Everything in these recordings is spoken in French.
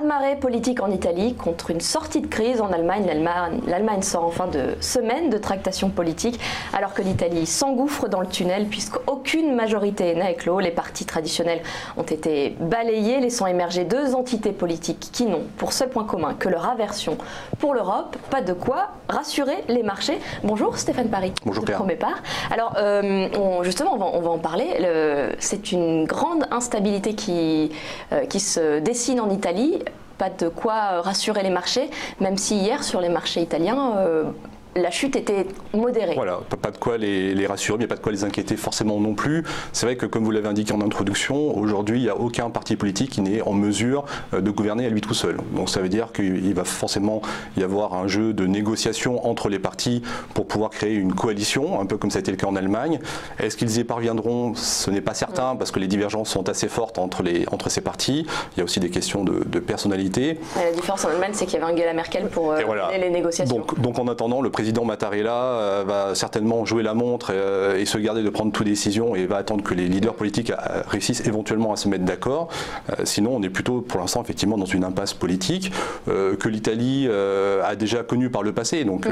raz-de-marée politique en Italie contre une sortie de crise en Allemagne. L'Allemagne sort en fin de semaine de tractations politiques alors que l'Italie s'engouffre dans le tunnel puisqu'aucune majorité n'a éclos. Les partis traditionnels ont été balayés, laissant émerger deux entités politiques qui n'ont pour seul point commun que leur aversion pour l'Europe. Pas de quoi rassurer les marchés. Bonjour Stéphane Paris. Bonjour Claire. Premier part. Alors justement on va en parler. C'est une grande instabilité qui se dessine en Italie. Pas de quoi rassurer les marchés, même si hier sur les marchés italiens la chute était modérée. Voilà, pas de quoi les rassurer, mais pas de quoi les inquiéter forcément non plus. C'est vrai que comme vous l'avez indiqué en introduction, aujourd'hui il n'y a aucun parti politique qui n'est en mesure de gouverner à lui tout seul. Donc ça veut dire qu'il va forcément y avoir un jeu de négociation entre les partis pour pouvoir créer une coalition, un peu comme ça a été le cas en Allemagne. Est-ce qu'ils y parviendront? Ce n'est pas certain parce que les divergences sont assez fortes entre ces partis. Il y a aussi des questions de personnalité. La différence en Allemagne, c'est qu'il y avait Angela Merkel pour mener les négociations. Donc en attendant, le président Mattarella va certainement jouer la montre et se garder de prendre toute décision et va attendre que les leaders politiques réussissent éventuellement à se mettre d'accord. Sinon, on est plutôt pour l'instant effectivement dans une impasse politique que l'Italie a déjà connue par le passé. Donc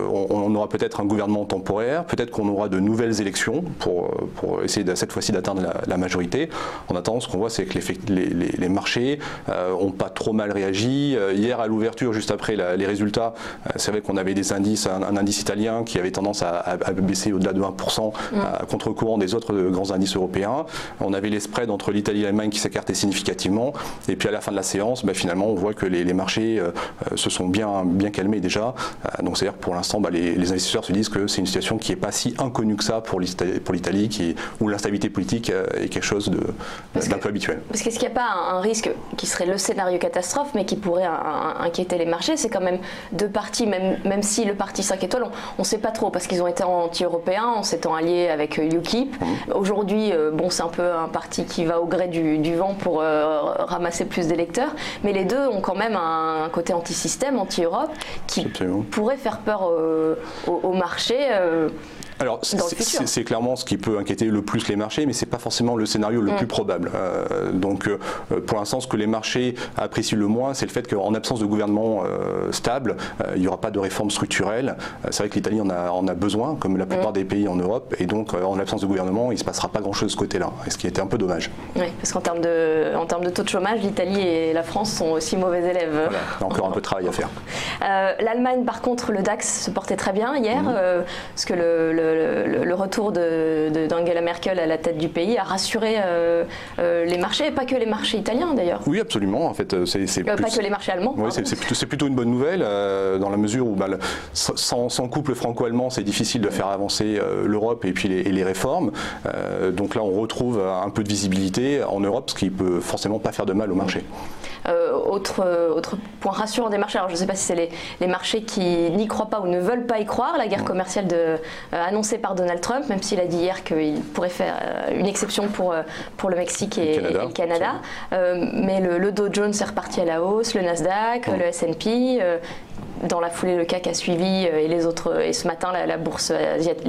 on aura peut-être un gouvernement temporaire, peut-être qu'on aura de nouvelles élections pour essayer cette fois-ci d'atteindre la majorité. En attendant, ce qu'on voit, c'est que les marchés n'ont pas trop mal réagi. Hier, à l'ouverture, juste après les résultats, c'est vrai qu'on avait des indices, un indice italien qui avait tendance à baisser au-delà de 1% à contre-courant des autres grands indices européens. On avait les spreads entre l'Italie et l'Allemagne qui s'écartaient significativement. Et puis à la fin de la séance, finalement, on voit que les marchés se sont bien calmés déjà. Donc c'est-à-dire que pour l'instant, les investisseurs se disent que c'est une situation qui n'est pas si inconnue que ça pour l'Italie, où l'instabilité politique est quelque chose d'un peu habituel. Parce qu'est-ce qu'il n'y a pas un risque qui serait le scénario catastrophe, mais qui pourrait inquiéter les marchés? C'est quand même deux partis, même si le parti 5 étoiles, on ne sait pas trop, parce qu'ils ont été anti-européens en s'étant alliés avec UKIP. Aujourd'hui, c'est un peu un parti qui va au gré du vent pour ramasser plus d'électeurs, mais les deux ont quand même un côté anti-système, anti-Europe, qui pourrait faire peur au marché. Alors, c'est clairement ce qui peut inquiéter le plus les marchés, mais ce n'est pas forcément le scénario le plus probable. Donc, pour l'instant, ce que les marchés apprécient le moins, c'est le fait qu'en absence de gouvernement stable, il n'y aura pas de réforme structurelle. C'est vrai que l'Italie en a besoin, comme la plupart des pays en Europe, et donc, en l'absence de gouvernement, il ne se passera pas grand-chose de ce côté-là, ce qui était un peu dommage. Oui, parce qu'en termes de taux de chômage, l'Italie et la France sont aussi mauvais élèves. Voilà, il y a encore un peu de travail à faire. L'Allemagne, par contre, le DAX se portait très bien hier, parce que le retour d'Angela Merkel à la tête du pays a rassuré les marchés, et pas que les marchés italiens d'ailleurs. Oui, absolument. En fait, pas que les marchés allemands. Oui, c'est plutôt une bonne nouvelle, dans la mesure où sans couple franco-allemand, c'est difficile de faire avancer l'Europe et puis les réformes. Donc là, on retrouve un peu de visibilité en Europe, ce qui peut forcément pas faire de mal au marché. Autre point rassurant des marchés, alors je ne sais pas si c'est les marchés qui n'y croient pas ou ne veulent pas y croire, la guerre commerciale annoncée par Donald Trump, même s'il a dit hier qu'il pourrait faire une exception pour le Mexique et le Canada. Mais le Dow Jones est reparti à la hausse, le Nasdaq, le S&P. Dans la foulée, le CAC a suivi et ce matin les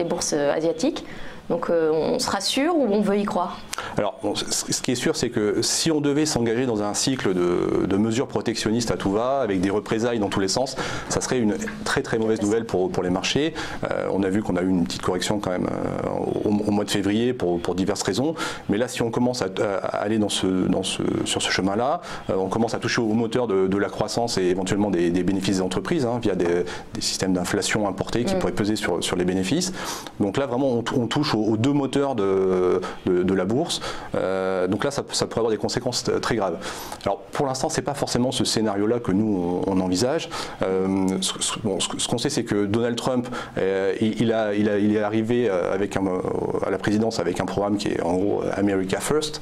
bourses asiatiques. Donc on se rassure ou on veut y croire? Alors, ce qui est sûr, c'est que si on devait s'engager dans un cycle de mesures protectionnistes à tout va, avec des représailles dans tous les sens, ça serait une très très mauvaise nouvelle pour les marchés. On a vu qu'on a eu une petite correction quand même au mois de février pour diverses raisons. Mais là, si on commence à aller sur ce chemin-là, on commence à toucher au moteur de la croissance et éventuellement des bénéfices des entreprises, via des systèmes d'inflation importés qui pourraient peser sur les bénéfices. Donc là, vraiment, on touche aux deux moteurs de la bourse. Donc là, ça pourrait avoir des conséquences très graves. Alors, pour l'instant, c'est pas forcément ce scénario-là que nous, on envisage. Ce qu'on sait, c'est que Donald Trump, il est arrivé à la présidence avec un programme qui est en gros America First,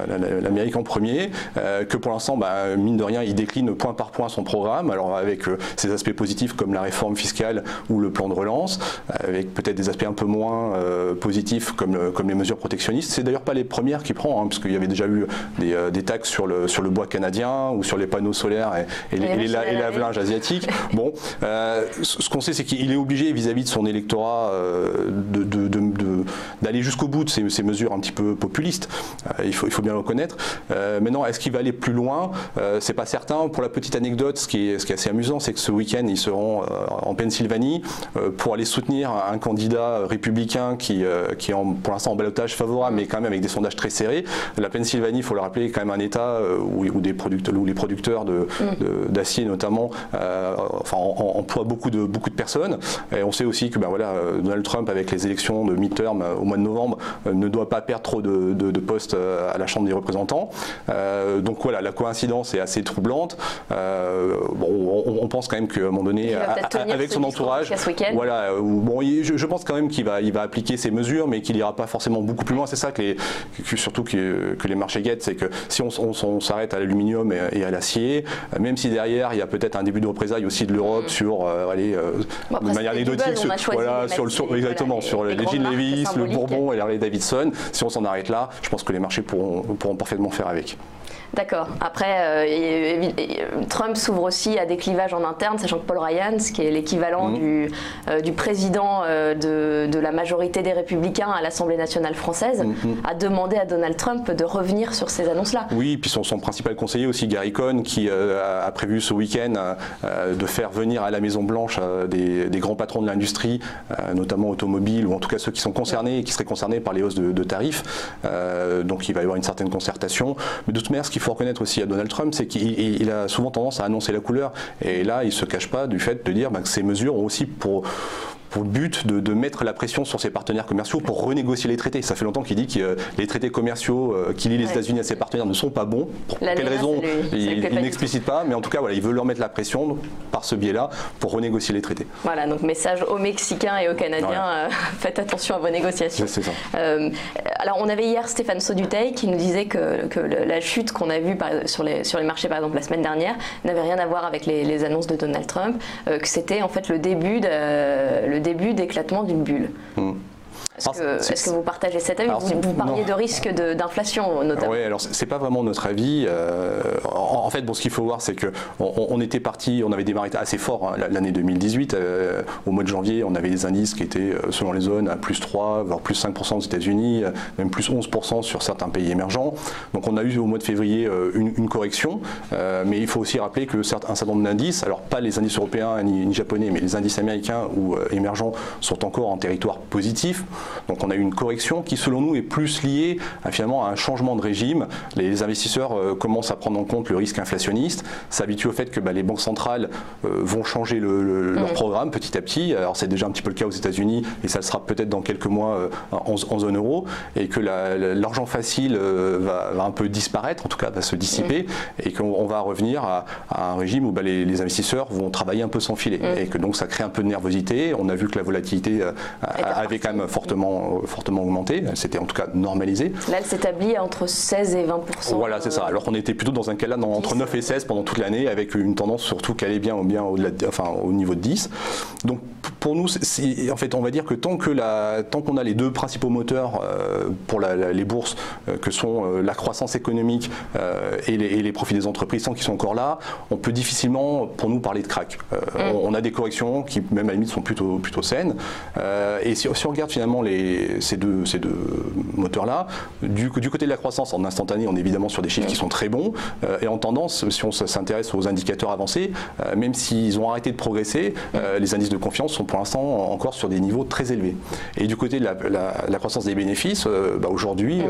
l'Amérique en premier, que pour l'instant, mine de rien, il décline point par point son programme, alors avec ses aspects positifs comme la réforme fiscale ou le plan de relance, avec peut-être des aspects un peu moins positifs comme les mesures protectionnistes. C'est d'ailleurs pas les premières qu'il prend, parce qu'il y avait déjà eu des taxes sur le bois canadien ou sur les panneaux solaires et les lave-linges asiatiques. Bon, ce qu'on sait, c'est qu'il est obligé vis-à-vis de son électorat d'aller jusqu'au bout de ces mesures un petit peu populistes. Il faut bien le reconnaître. Maintenant, est-ce qu'il va aller plus loin? C'est pas certain. Pour la petite anecdote, ce qui est assez amusant, c'est que ce week-end, ils seront en Pennsylvanie pour aller soutenir un candidat républicain qui est pour l'instant en ballotage favorable, mais quand même avec des sondages très serrés. La Pennsylvanie, il faut le rappeler, est quand même un État où les producteurs d'acier notamment emploient beaucoup de personnes. Et on sait aussi que Donald Trump, avec les élections de midterm au mois de novembre, ne doit pas perdre trop de postes à la Chambre des représentants. Donc voilà, la coïncidence est assez troublante. On pense quand même qu'à un moment donné, avec son entourage, je pense quand même qu'il va appliquer ces mesures, mais qu'il n'ira pas forcément beaucoup plus loin. C'est ça surtout que les marchés guettent, c'est que si on s'arrête à l'aluminium et à l'acier, même si derrière il y a peut-être un début de représailles aussi de l'Europe sur de manière anecdotique, sur les jeans Levi's, le Bourbon et les Harley Davidson, si on s'en arrête là, je pense que les marchés pourront parfaitement faire avec. D'accord. Après, Trump s'ouvre aussi à des clivages en interne, sachant que Paul Ryan, qui est l'équivalent du président de la majorité des Républicains à l'Assemblée nationale française, a demandé à Donald Trump de revenir sur ces annonces-là. Oui, puis son principal conseiller aussi, Gary Cohn, qui a prévu ce week-end de faire venir à la Maison-Blanche des grands patrons de l'industrie, notamment automobile, ou en tout cas ceux qui sont concernés et qui seraient concernés par les hausses de tarifs. Donc il va y avoir une certaine concertation. Mais de toute manière, ce qu'il faut reconnaître aussi à Donald Trump, c'est qu'il a souvent tendance à annoncer la couleur. Et là, il ne se cache pas du fait de dire que ces mesures ont aussi pour le but de mettre la pression sur ses partenaires commerciaux pour renégocier les traités. Ça fait longtemps qu'il dit que les traités commerciaux qu'il lie les États-Unis à ses partenaires ne sont pas bons. Pour quelle raison, il n'explicite pas, mais en tout cas, il veut leur mettre la pression par ce biais-là pour renégocier les traités. Voilà, donc message aux Mexicains et aux Canadiens, faites attention à vos négociations. C'est ça. Alors, on avait hier Stéphane Sauduteil qui nous disait que la chute qu'on a vue sur les marchés, par exemple, la semaine dernière, n'avait rien à voir avec les annonces de Donald Trump, que c'était en fait le début d'éclatement d'une bulle. Est-ce que vous partagez cet avis? Vous parliez de risque d'inflation notamment. Oui, alors c'est pas vraiment notre avis. En fait, ce qu'il faut voir, c'est qu'on était parti, on avait démarré assez fort l'année 2018. Au mois de janvier, on avait des indices qui étaient, selon les zones, à plus 3, voire plus 5% aux États-Unis, même plus 11% sur certains pays émergents. Donc on a eu au mois de février une correction, mais il faut aussi rappeler que un certain nombre d'indices, alors pas les indices européens ni japonais, mais les indices américains ou émergents sont encore en territoire positif. Donc on a eu une correction qui, selon nous, est plus liée finalement à un changement de régime. Les investisseurs commencent à prendre en compte le risque inflationniste, s'habituent au fait que les banques centrales vont changer leur programme petit à petit. Alors c'est déjà un petit peu le cas aux États-Unis et ça le sera peut-être dans quelques mois en zone euro, et que l'argent facile va un peu disparaître, en tout cas va se dissiper, et qu'on va revenir à un régime où les investisseurs vont travailler un peu sans filet, et que donc ça crée un peu de nervosité. On a vu que la volatilité avait quand même fortement augmenté, elle s'était en tout cas normalisée. Là, elle s'établit entre 16 et 20%. Voilà, c'est ça. Alors qu'on était plutôt dans un cas là entre 9 et 16 pendant toute l'année, avec une tendance surtout qui allait bien au niveau de 10. Donc pour nous, en fait, on va dire que tant qu'on a les deux principaux moteurs pour les bourses, que sont la croissance économique et les profits des entreprises, tant qu'ils sont encore là, on peut difficilement, pour nous, parler de crack. On a des corrections qui, même à la limite, sont plutôt saines. Et si on regarde finalement ces deux moteurs-là, du côté de la croissance, en instantané, on est évidemment sur des chiffres qui sont très bons. Et en tendance, si on s'intéresse aux indicateurs avancés, même s'ils ont arrêté de progresser, les indices de confiance sont pour l'instant encore sur des niveaux très élevés. Et du côté de la croissance des bénéfices, aujourd'hui,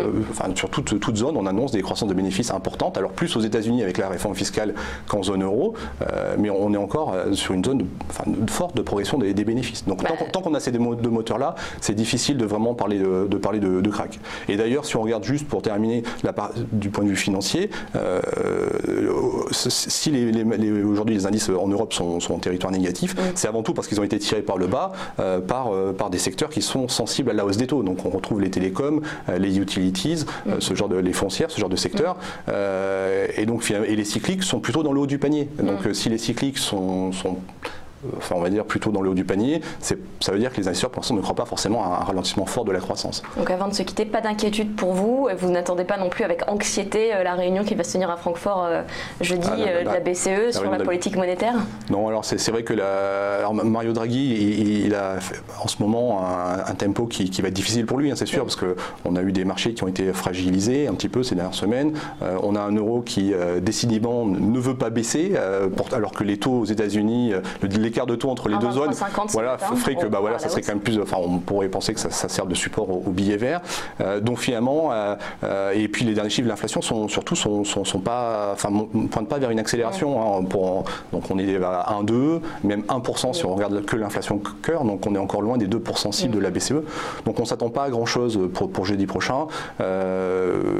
sur toute zone, on annonce des croissances de bénéfices importantes. Alors plus aux États-Unis avec la réforme fiscale qu'en zone euro, mais on est encore sur une zone forte de progression des bénéfices. Donc tant qu'on a ces deux moteurs-là, c'est difficile de vraiment parler de crack. Et d'ailleurs, si on regarde juste pour terminer du point de vue financier, si aujourd'hui les indices en Europe sont en territoire négatif, c'est avant tout parce qu'ils ont été tirés par le bas par des secteurs qui sont sensibles à la hausse des taux. Donc on retrouve les télécoms, les utilities, les foncières, ce genre de secteurs. Et les cycliques sont plutôt dans le haut du panier. Donc si les cycliques sont enfin on va dire plutôt dans le haut du panier, ça veut dire que les investisseurs pour l'instant ne croient pas forcément à un ralentissement fort de la croissance. Donc avant de se quitter, pas d'inquiétude pour vous, et vous n'attendez pas non plus avec anxiété la réunion qui va se tenir à Francfort jeudi de la BCE sur la politique monétaire? Non, alors c'est vrai que Mario Draghi, il a en ce moment un tempo qui va être difficile pour lui, hein, c'est sûr, parce qu'on a eu des marchés qui ont été fragilisés un petit peu ces dernières semaines. On a un euro qui décidément ne veut pas baisser, alors que les taux aux États-Unis, l'écart de taux entre les deux zones, voilà, ferait que ça serait quand même plus. Enfin, on pourrait penser que ça sert de support au billet vert. Donc finalement, et puis les derniers chiffres de l'inflation pointent pas vers une accélération. Hein, donc on est à 1,2, même 1% si on regarde que l'inflation cœur. Donc on est encore loin des 2% cibles de la BCE. Donc on ne s'attend pas à grand chose pour jeudi prochain.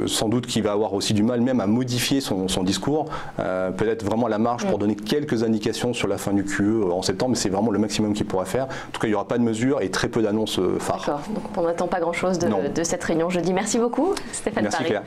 Sans doute qu'il va avoir aussi du mal même à modifier son discours. Peut-être vraiment la marge pour donner quelques indications sur la fin du QE en septembre, mais c'est vraiment le maximum qu'il pourra faire. En tout cas, il n'y aura pas de mesures et très peu d'annonces phares. D'accord, donc on n'attend pas grand-chose de cette réunion jeudi. Merci beaucoup, Stéphane Paré. Merci Claire.